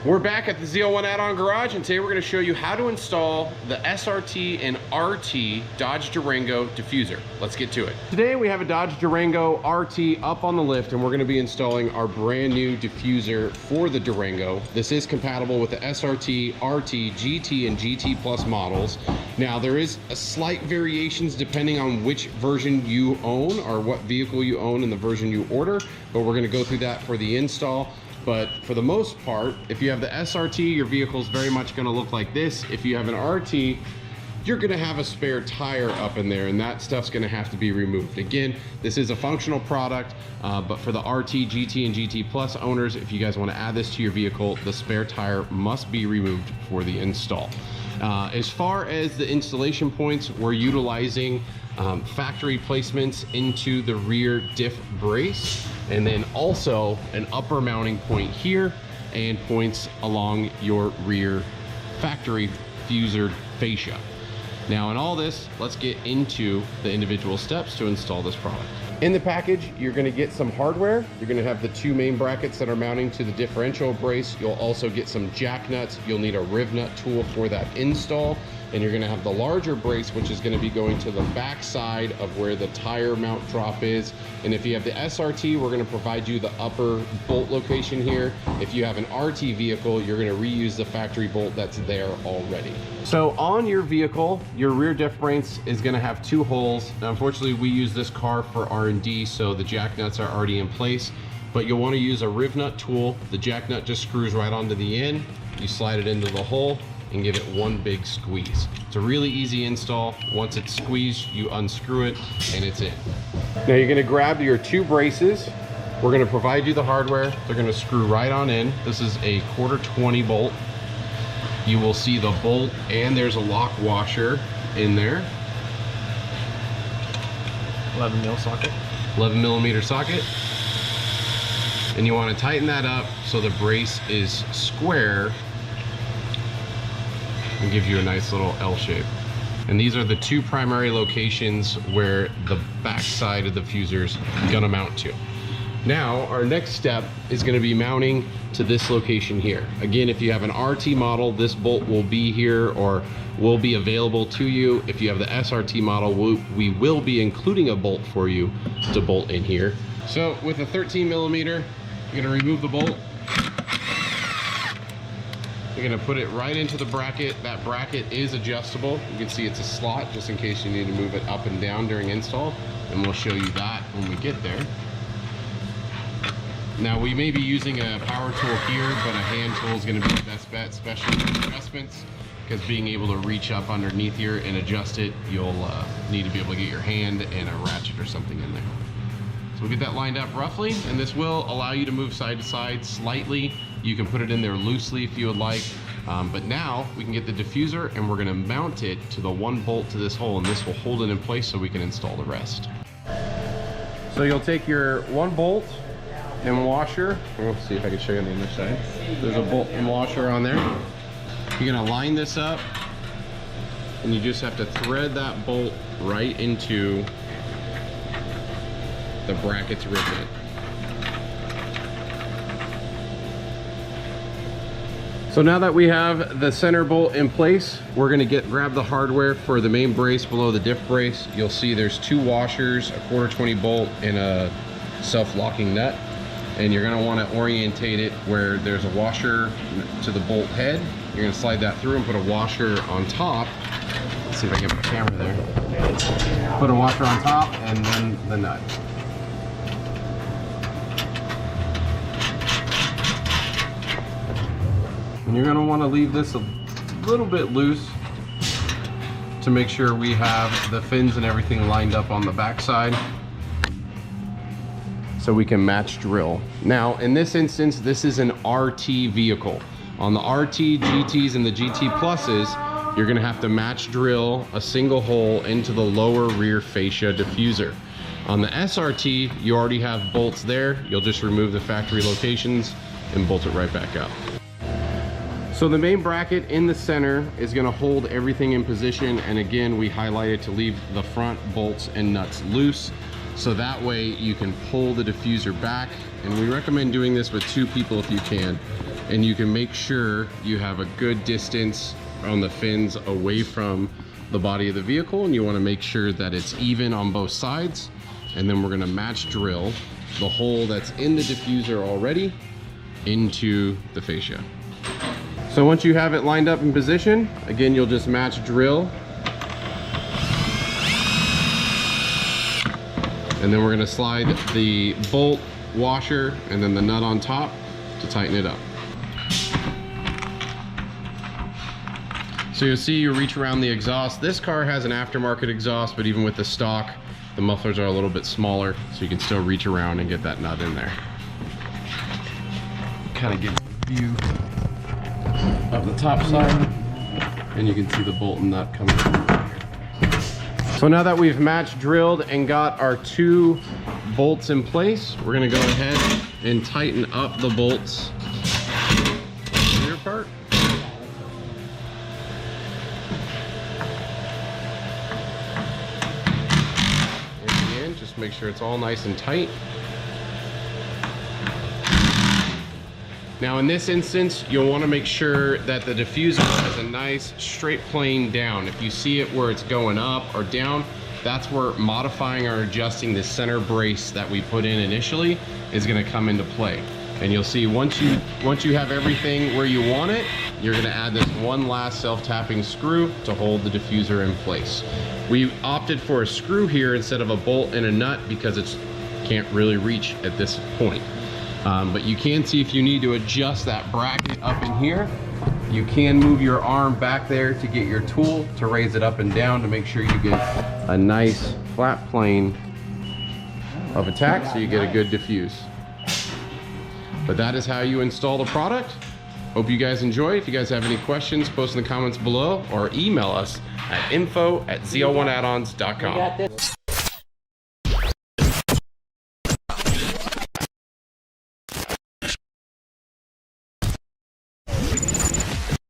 We're back at the ZL1 Addon garage, and today we're going to show you how to install the SRT and RT Dodge Durango diffuser. Let's get to it. Today we have a Dodge Durango RT up on the lift, and we're going to be installing our brand new diffuser for the Durango. This is compatible with the SRT, RT, GT, and GT Plus models. Now there is a slight variations depending on which version you own or what vehicle you own and the version you order, but we're going to go through that for the install. But for the most part, if you have the SRT, your vehicle is very much going to look like this. If you have an RT, you're going to have a spare tire up in there, and that stuff's going to have to be removed. Again, this is a functional product, but for the RT, GT, and GT Plus owners, if you guys want to add this to your vehicle, the spare tire must be removed for the install. As far as the installation points, we're utilizing factory placements into the rear diff brace, and then also an upper mounting point here and points along your rear factory diffuser fascia. Now in all this, let's get into the individual steps to install this product. In the package, you're going to get some hardware. You're going to have the two main brackets that are mounting to the differential brace. You'll also get some jack nuts. You'll need a riv nut tool for that install. And you're going to have the larger brace, which is going to be going to the back side of where the tire mount drop is. And if you have the SRT, we're going to provide you the upper bolt location here. If you have an RT vehicle, you're going to reuse the factory bolt that's there already. So on your vehicle, your rear diff brace is going to have two holes. Now, unfortunately, we use this car for R&D, so the jack nuts are already in place. But you'll want to use a riv nut tool. The jack nut just screws right onto the end. You slide it into the hole and give it one big squeeze. It's a really easy install. Once it's squeezed, you unscrew it and it's in. Now you're gonna grab your two braces. We're gonna provide you the hardware. They're gonna screw right on in. This is a 1/4-20 bolt. You will see the bolt, and there's a lock washer in there. 11 mil socket. 11 millimeter socket. And you wanna tighten that up so the brace is square and give you a nice little L shape. And these are the two primary locations where the back side of the diffuser's gonna mount to. Now, our next step is gonna be mounting to this location here. Again, if you have an RT model, this bolt will be here or will be available to you. If you have the SRT model, we will be including a bolt for you to bolt in here. So with a 13 millimeter, you're gonna remove the bolt. You're gonna put it right into the bracket. That bracket is adjustable. You can see it's a slot just in case you need to move it up and down during install. And we'll show you that when we get there. Now we may be using a power tool here, but a hand tool is gonna be the best bet, especially for adjustments, because being able to reach up underneath here and adjust it, you'll need to be able to get your hand and a ratchet or something in there. So we'll get that lined up roughly, and this will allow you to move side to side slightly. You can put it in there loosely if you would like, but now we can get the diffuser and we're gonna mount it to the one bolt to this hole, and this will hold it in place so we can install the rest. So you'll take your one bolt and washer. We'll see if I can show you on the other side. There's a bolt and washer on there. You're gonna line this up, and you just have to thread that bolt right into the bracket's rivet. So now that we have the center bolt in place, we're gonna grab the hardware for the main brace below the diff brace. You'll see there's two washers, a 1/4-20 bolt, and a self-locking nut. And you're gonna wanna orientate it where there's a washer to the bolt head. You're gonna slide that through and put a washer on top. Let's see if I can get the camera there. Put a washer on top and then the nut. And you're gonna wanna leave this a little bit loose to make sure we have the fins and everything lined up on the backside so we can match drill. Now, in this instance, this is an RT vehicle. On the RT, GTs, and the GT Pluses, you're gonna have to match drill a single hole into the lower rear fascia diffuser. On the SRT, you already have bolts there. You'll just remove the factory locations and bolt it right back up. So the main bracket in the center is gonna hold everything in position, and again, we highlighted to leave the front bolts and nuts loose, so that way you can pull the diffuser back, and we recommend doing this with two people if you can. and you can make sure you have a good distance on the fins away from the body of the vehicle, and you want to make sure that it's even on both sides. And then we're going to match drill the hole that's in the diffuser already into the fascia. So once you have it lined up in position, again, you'll just match drill. And then we're going to slide the bolt, washer, and then the nut on top to tighten it up. So you'll see you reach around the exhaust. This car has an aftermarket exhaust, but even with the stock, the mufflers are a little bit smaller, so you can still reach around and get that nut in there. Kind of gives a view of the top side, and you can see the bolt and nut coming through. So now that we've matched drilled and got our 2 bolts in place, we're gonna go ahead and tighten up the bolts on the rear part. And again, just make sure it's all nice and tight. Now in this instance, you'll want to make sure that the diffuser has a nice straight plane down. If you see it where it's going up or down, that's where modifying or adjusting the center brace that we put in initially is going to come into play. And you'll see once you have everything where you want it, you're going to add this one last self-tapping screw to hold the diffuser in place. We opted for a screw here instead of a bolt and a nut because it can't really reach at this point. But you can see if you need to adjust that bracket up in here, you can move your arm back there to get your tool to raise it up and down to make sure you get a nice flat plane of attack so you get a good diffuse. But that is how you install the product. Hope you guys enjoy. If you guys have any questions, post in the comments below or email us at info@ZL1Addons.com.